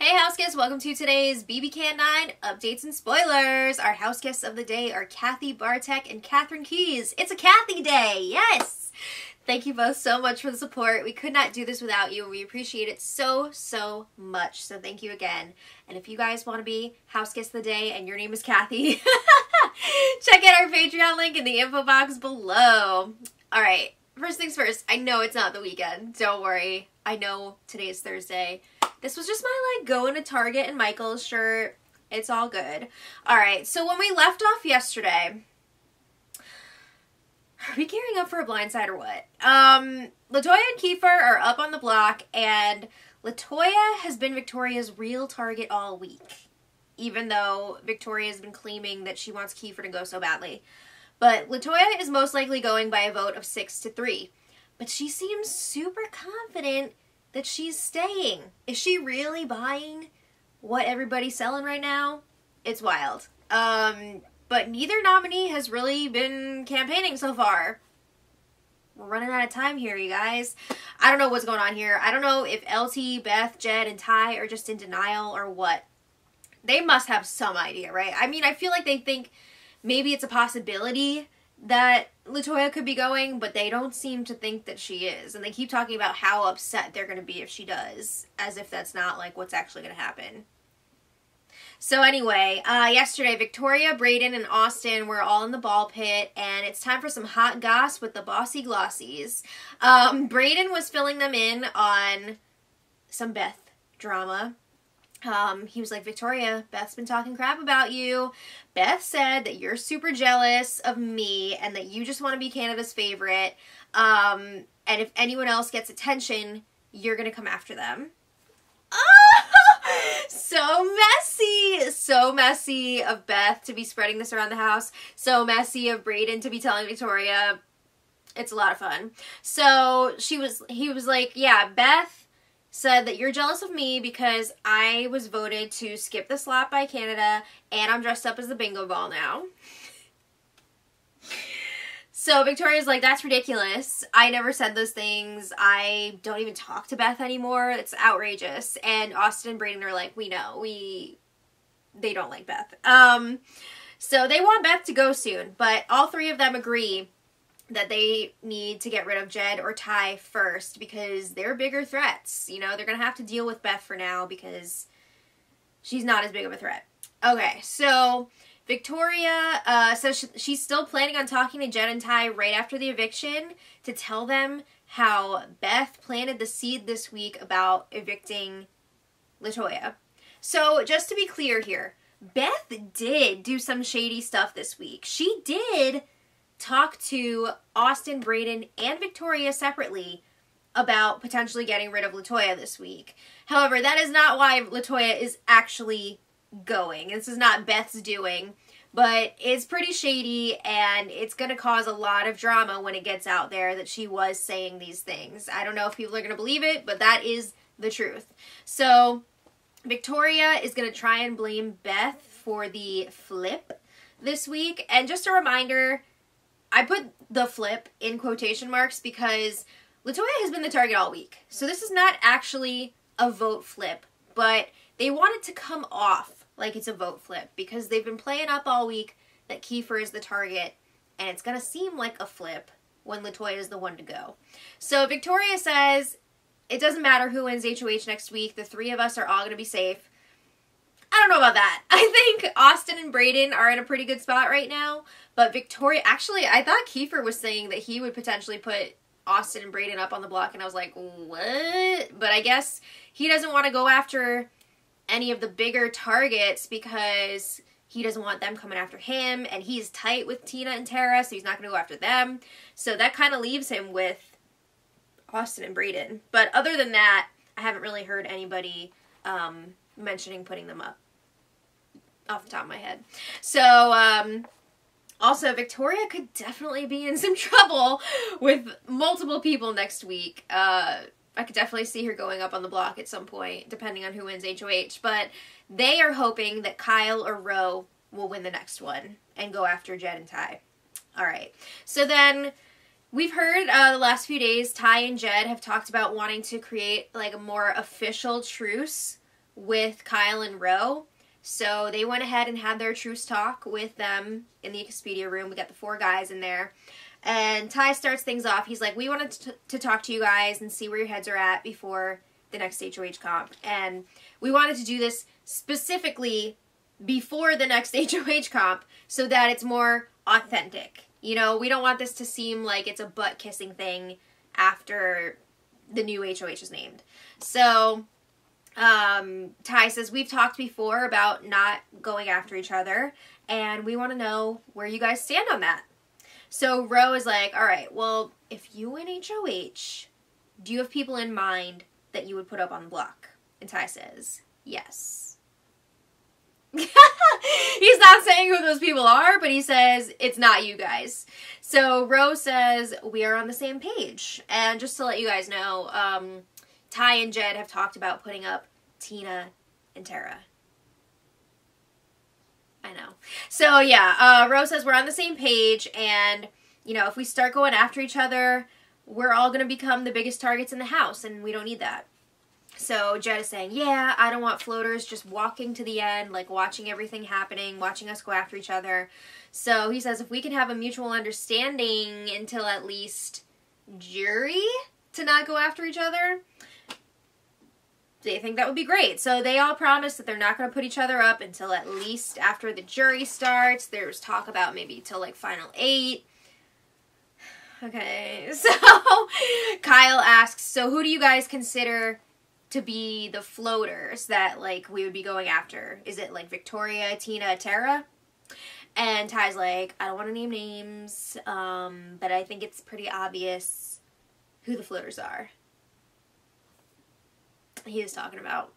Hey house guests, welcome to today's bbcan 9 updates and spoilers. Our house guests of the day are Kathy Bartek and Catherine Keys. It's a Kathy day, yes! Thank you both so much for the support. We could not do this without you, and we appreciate it so much. So thank you again. And if you guys want to be house guest of the day and your name is Kathy, check out our Patreon link in the info box below. Alright, first things first, I know it's not the weekend. Don't worry. I know today is Thursday. This was just my, going to Target and Michael's shirt. It's all good. Alright, so when we left off yesterday, are we gearing up for a blindside or what? LaToya and Kiefer are up on the block, and LaToya has been Victoria's real target all week. Even though Victoria's been claiming that she wants Kiefer to go so badly. But LaToya is most likely going by a vote of 6-3. But she seems super confident that she's staying. Is she really buying what everybody's selling right now? It's wild. But neither nominee has really been campaigning so far. We're running out of time here, you guys. I don't know what's going on here. I don't know if LT, Beth, Jed, and Ty are just in denial or what. They must have some idea, right? I mean, I feel like they think maybe it's a possibility that LaToya could be going, but they don't seem to think that she is. And they keep talking about how upset they're going to be if she does, as if that's not, what's actually going to happen. So anyway, yesterday, Victoria, Brayden, and Austin were all in the ball pit, and it's time for some hot goss with the Bossy Glossies. Brayden was filling them in on some Beth drama. He was like, Victoria, Beth's been talking crap about you. Beth said that you're super jealous of me and that you just want to be Canada's favorite. And if anyone else gets attention, you're going to come after them. Oh, so messy. So messy of Beth to be spreading this around the house. So messy of Brayden to be telling Victoria. It's a lot of fun. So he was like, yeah, Beth said that you're jealous of me because I was voted to skip the slot by Canada and I'm dressed up as the bingo ball now. So Victoria's like, that's ridiculous. I never said those things. I don't even talk to Beth anymore. It's outrageous. And Austin and Brayden are like, we know. They don't like Beth. So they want Beth to go soon, but all three of them agree that they need to get rid of Jed or Ty first because they're bigger threats. You know, they're going to have to deal with Beth for now because she's not as big of a threat. Okay, so Victoria says she's still planning on talking to Jed and Ty right after the eviction to tell them how Beth planted the seed this week about evicting LaToya. So just to be clear here, Beth did do some shady stuff this week. She did talk to Austin, Brayden, and Victoria separately about potentially getting rid of LaToya this week. However, that is not why LaToya is actually going. This is not Beth's doing, but it's pretty shady, and it's going to cause a lot of drama when it gets out there that she was saying these things. I don't know if people are going to believe it, but that is the truth. So, Victoria is going to try and blame Beth for the flip this week, and just a reminder, I put the flip in quotation marks because LaToya has been the target all week. So this is not actually a vote flip, but they want it to come off like it's a vote flip because they've been playing up all week that Kiefer is the target, and it's going to seem like a flip when LaToya is the one to go. So Victoria says, it doesn't matter who wins HOH next week. The three of us are all going to be safe. I don't know about that. I think Austin and Brayden are in a pretty good spot right now. But Victoria, actually, I thought Kiefer was saying that he would potentially put Austin and Brayden up on the block. And I was like, what? But I guess he doesn't want to go after any of the bigger targets because he doesn't want them coming after him. And he's tight with Tina and Tara, so he's not going to go after them. So that kind of leaves him with Austin and Brayden. But other than that, I haven't really heard anybody mentioning putting them up off the top of my head. So, also, Victoria could definitely be in some trouble with multiple people next week. I could definitely see her going up on the block at some point, depending on who wins HOH. But they are hoping that Kyle or Ro will win the next one and go after Jed and Ty. Alright, so then we've heard the last few days Ty and Jed have talked about wanting to create like a more official truce with Kyle and Ro. So they went ahead and had their truce talk with them in the Expedia room. We got the 4 guys in there. And Ty starts things off. He's like, we wanted to talk to you guys and see where your heads are at before the next HOH comp. And we wanted to do this specifically before the next HOH comp so that it's more authentic. You know, we don't want this to seem like it's a butt-kissing thing after the new HOH is named. So Ty says, we've talked before about not going after each other, and we want to know where you guys stand on that. So Ro is like, all right, well, if you win HOH, do you have people in mind that you would put up on the block? And Ty says, yes. He's not saying who those people are, but he says, it's not you guys. So Ro says, we are on the same page. And just to let you guys know, Ty and Jed have talked about putting up Tina and Tara. I know. So yeah, Ro says we're on the same page, and, you know, if we start going after each other, we're all going to become the biggest targets in the house, and we don't need that. So Jed is saying, yeah, I don't want floaters just walking to the end, like watching everything happening, watching us go after each other. So he says if we can have a mutual understanding until at least jury to not go after each other, they think that would be great. So they all promise that they're not going to put each other up until at least after the jury starts. There's talk about maybe till like final 8. Okay, so Kyle asks, so who do you guys consider to be the floaters that like we would be going after? Is it like Victoria, Tina, Tara? And Ty's like, I don't want to name names, but I think it's pretty obvious who the floaters are. He was talking about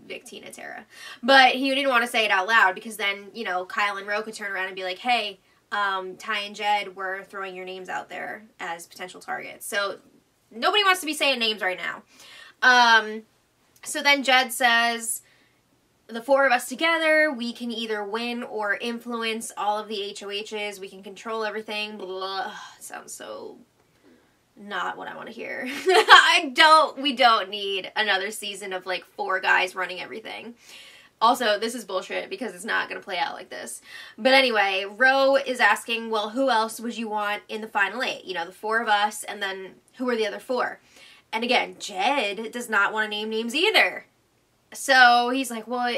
Vic, Tina, Tara. But he didn't want to say it out loud because then, you know, Kyle and Ro could turn around and be like, hey, Ty and Jed were throwing your names out there as potential targets. So nobody wants to be saying names right now. So then Jed says, the 4 of us together, we can either win or influence all of the HOHs. We can control everything. Blah, blah, blah. It sounds so not what I want to hear. We don't need another season of like 4 guys running everything. Also, this is bullshit because it's not going to play out like this. But anyway, Ro is asking, well, who else would you want in the final 8? You know, the 4 of us, and then who are the other 4? And again, Jed does not want to name names either. So he's like, well,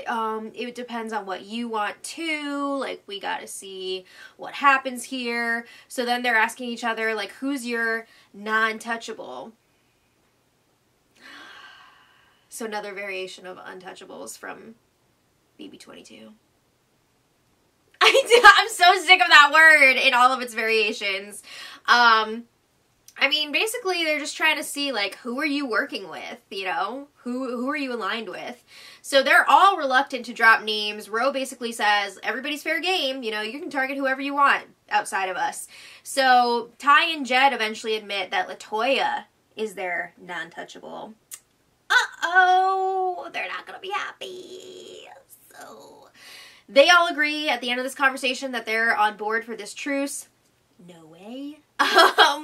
it depends on what you want too. Like, we got to see what happens here. So then they're asking each other, like, who's your non-touchable? So another variation of untouchables from BB22. I'm so sick of that word in all of its variations. I mean, basically, they're just trying to see, like, who are you working with, you know? Who are you aligned with? So they're all reluctant to drop names. Ro basically says, everybody's fair game. You know, you can target whoever you want outside of us. So Ty and Jed eventually admit that LaToya is their non-touchable. Uh-oh! They're not gonna be happy. So they all agree at the end of this conversation that they're on board for this truce. No way.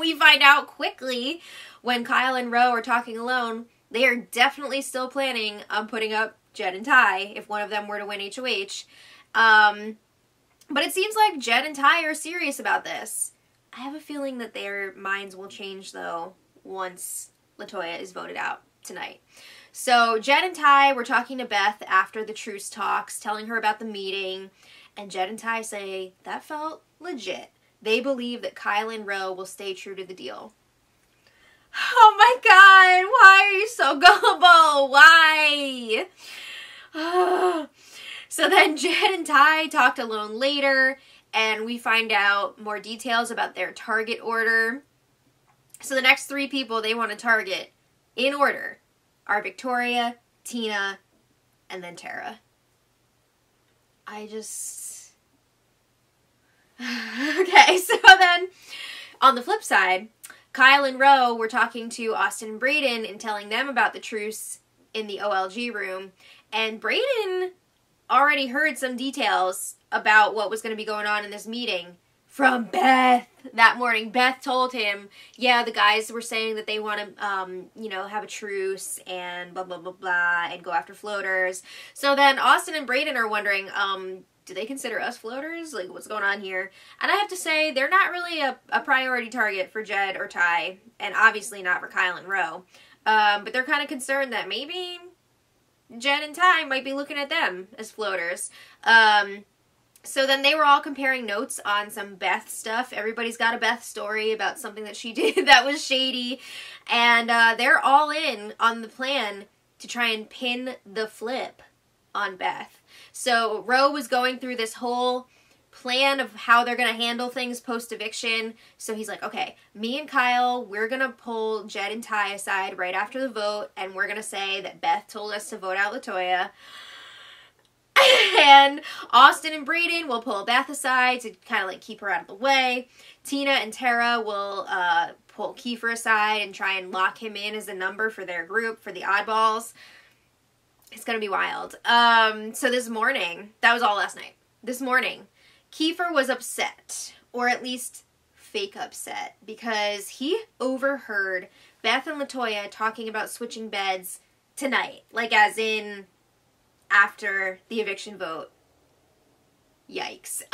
We find out quickly when Kyle and Ro are talking alone, they are definitely still planning on putting up Jed and Ty if one of them were to win HOH. But it seems like Jed and Ty are serious about this. I have a feeling that their minds will change, though, once LaToya is voted out tonight. So Jed and Ty were talking to Beth after the truce talks, telling her about the meeting, and Jed and Ty say that felt legit. They believe that Kyle and Ro will stay true to the deal. Oh my god, why are you so gullible? Why? So then Jed and Ty talked alone later, and we find out more details about their target order. So the next 3 people they want to target, in order, are Victoria, Tina, and then Tara. Okay, so then, on the flip side, Kyle and Ro were talking to Austin and Brayden and telling them about the truce in the OLG room, and Brayden already heard some details about what was going to be going on in this meeting from Beth that morning. Beth told him, yeah, the guys were saying that they want to, you know, have a truce and blah, blah, blah, blah, and go after floaters. So then Austin and Brayden are wondering, do they consider us floaters? Like, what's going on here? And I have to say, they're not really a priority target for Jed or Ty, and obviously not for Kyle and Ro. But they're kind of concerned that maybe Jed and Ty might be looking at them as floaters. So then they were all comparing notes on some Beth stuff. Everybody's got a Beth story about something that she did that was shady. And they're all in on the plan to try and pin the flip on Beth. So Ro was going through this whole plan of how they're going to handle things post-eviction. So he's like, okay, me and Kyle, we're going to pull Jed and Ty aside right after the vote, and we're going to say that Beth told us to vote out LaToya. And Austin and Brayden will pull Beth aside to kind of like keep her out of the way. Tina and Tara will pull Kiefer aside and try and lock him in as a number for their group, for the oddballs. It's going to be wild. So this morning, that was all last night. This morning, Kiefer was upset, or at least fake upset, because he overheard Beth and LaToya talking about switching beds tonight. Like as in after the eviction vote. Yikes.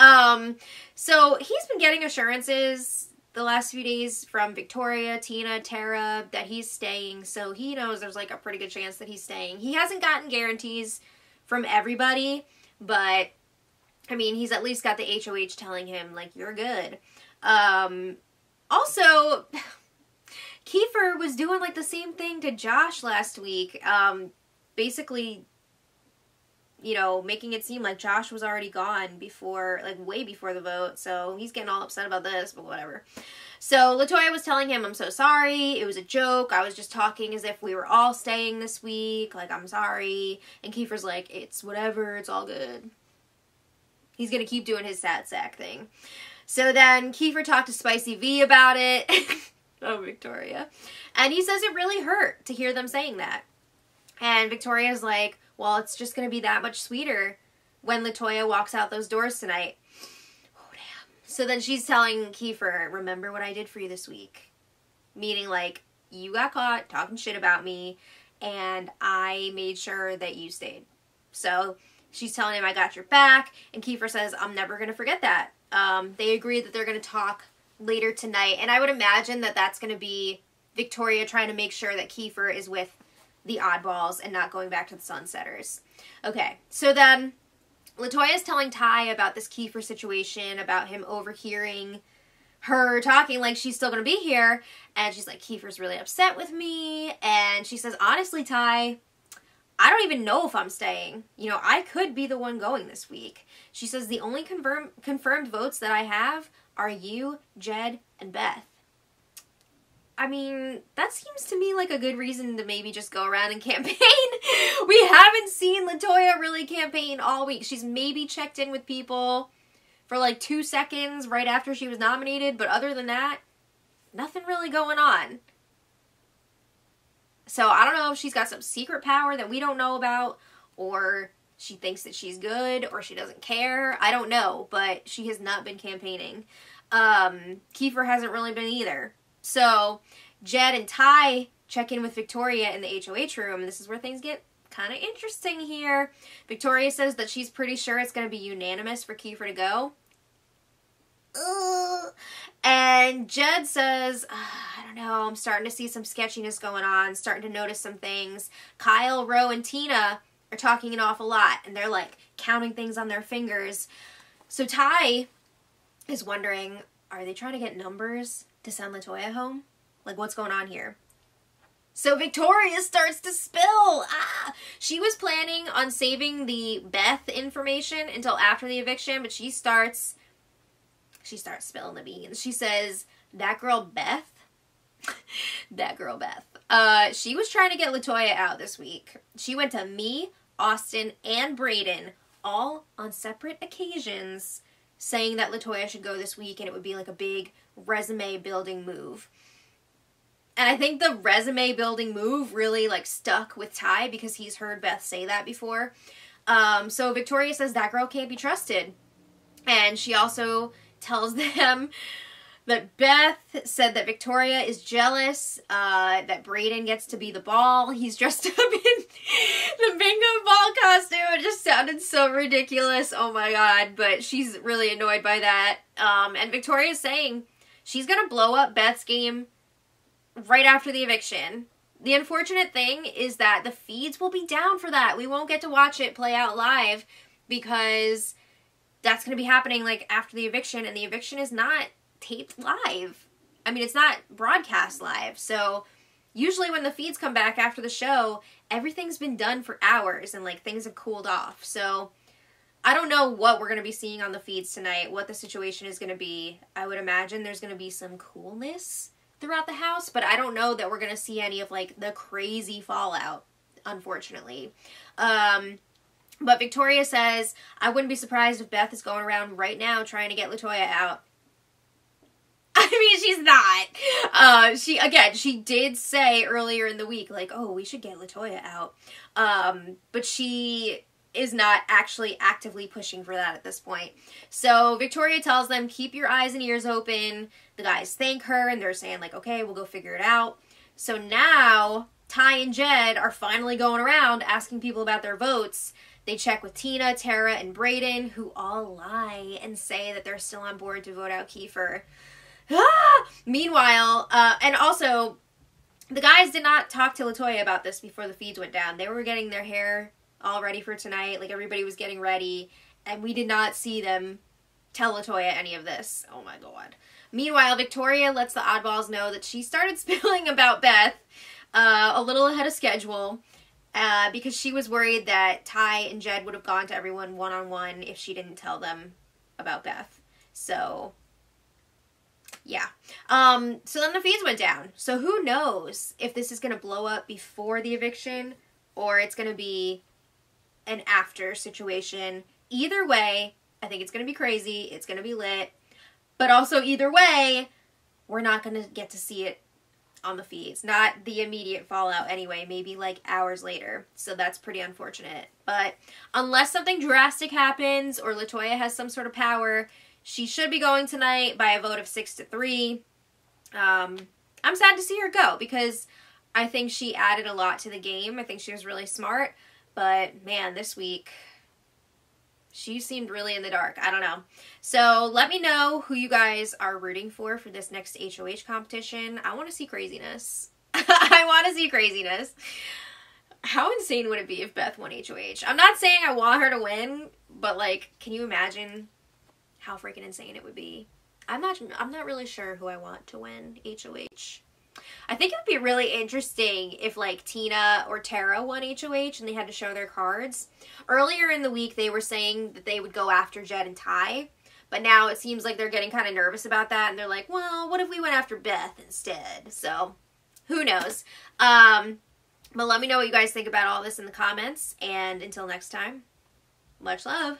So he's been getting assurances the last few days from Victoria, Tina, Tara, that he's staying, so he knows there's like a pretty good chance that he's staying. He hasn't gotten guarantees from everybody, but I mean, he's at least got the HOH telling him, like, you're good. Also, Kiefer was doing like the same thing to Josh last week, basically, you know, making it seem like Josh was already gone before, like, way before the vote, so he's getting all upset about this, but whatever. So LaToya was telling him, I'm so sorry, it was a joke, I was just talking as if we were all staying this week, like, I'm sorry, and Kiefer's like, it's whatever, it's all good. He's gonna keep doing his sad sack thing. So then Kiefer talked to Spicy V about it. Oh, Victoria. And he says it really hurt to hear them saying that. And Victoria's like, well, it's just going to be that much sweeter when LaToya walks out those doors tonight. Oh, damn. So then she's telling Kiefer, remember what I did for you this week? Meaning, like, you got caught talking shit about me, and I made sure that you stayed. So she's telling him, I got your back, and Kiefer says, I'm never going to forget that. They agree that they're going to talk later tonight, and I would imagine that that's going to be Victoria trying to make sure that Kiefer is with the oddballs and not going back to the Sunsetters. Okay, so then LaToya's telling Ty about this Kiefer situation, about him overhearing her talking like she's still going to be here, and she's like, Kiefer's really upset with me, and she says, honestly, Ty, I don't even know if I'm staying. You know, I could be the one going this week. She says, the only confirmed votes that I have are you, Jed, and Beth. I mean, that seems to me like a good reason to maybe just go around and campaign. We haven't seen LaToya really campaign all week. She's maybe checked in with people for like 2 seconds right after she was nominated, but other than that, nothing really going on. So I don't know if she's got some secret power that we don't know about, or she thinks that she's good, or she doesn't care. I don't know, but she has not been campaigning. Kiefer hasn't really been either. So Jed and Ty check in with Victoria in the HOH room, and this is where things get kind of interesting here. Victoria says that she's pretty sure it's going to be unanimous for Kiefer to go. And Jed says, I don't know, I'm starting to see some sketchiness going on, starting to notice some things. Kyle, Ro, and Tina are talking an awful lot, and they're like counting things on their fingers. So Ty is wondering, are they trying to get numbers to send LaToya home? Like, what's going on here? So Victoria starts to spill. She was planning on saving the Beth information until after the eviction, but she starts spilling the beans. She says, that girl Beth, she was trying to get LaToya out this week. She went to me, Austin, and Brayden, all on separate occasions, saying that LaToya should go this week and it would be like a big resume building move. And I think the resume building move really like stuck with Ty because he's heard Beth say that before. So Victoria says that girl can't be trusted. And she also tells them that Beth said that Victoria is jealous, that Brayden gets to be the ball. He's dressed up in the bingo ball costume. It just sounded so ridiculous. Oh my god. But she's really annoyed by that. And Victoria's saying she's gonna blow up Beth's game right after the eviction. The unfortunate thing is that the feeds will be down for that. We won't get to watch it play out live because that's going to be happening like after the eviction, and the eviction is not taped live. I mean, it's not broadcast live. So usually when the feeds come back after the show, everything's been done for hours and like things have cooled off. So I don't know what we're going to be seeing on the feeds tonight, what the situation is going to be. I would imagine there's going to be some coolness throughout the house, but I don't know that we're going to see any of like the crazy fallout, unfortunately. But Victoria says, I wouldn't be surprised if Beth is going around right now trying to get LaToya out. I mean, she's not. She did say earlier in the week, like, oh, we should get LaToya out. But she is not actually actively pushing for that at this point. So Victoria tells them, keep your eyes and ears open. The guys thank her, and they're saying, like, okay, we'll go figure it out. So now Ty and Jed are finally going around asking people about their votes. They check with Tina, Tara, and Brayden, who all lie and say that they're still on board to vote out Kiefer. Meanwhile, and also, the guys did not talk to LaToya about this before the feeds went down. They were getting their hair all ready for tonight. Like, everybody was getting ready, and we did not see them tell LaToya any of this. Oh my god. Meanwhile, Victoria lets the oddballs know that she started spilling about Beth a little ahead of schedule. Because she was worried that Ty and Jed would have gone to everyone one-on-one if she didn't tell them about Beth. So, yeah. So then the feeds went down. So who knows if this is going to blow up before the eviction or it's going to be an after situation. Either way, I think it's going to be crazy. It's going to be lit. But also either way, we're not going to get to see it on the feeds. Not the immediate fallout anyway, maybe like hours later. So that's pretty unfortunate. But unless something drastic happens or LaToya has some sort of power, she should be going tonight by a vote of 6-3. I'm sad to see her go because I think she added a lot to the game. I think she was really smart. But man, this week she seemed really in the dark. I don't know. So let me know who you guys are rooting for this next HOH competition. I want to see craziness. I want to see craziness. How insane would it be if Beth won HOH? I'm not saying I want her to win, but like, can you imagine how freaking insane it would be? I'm not really sure who I want to win HOH. I think it would be really interesting if like Tina or Tara won HOH and they had to show their cards. Earlier in the week they were saying that they would go after Jed and Ty, but now it seems like they're getting kind of nervous about that and they're like, well, what if we went after Beth instead? So who knows? But let me know what you guys think about all this in the comments, and until next time, much love.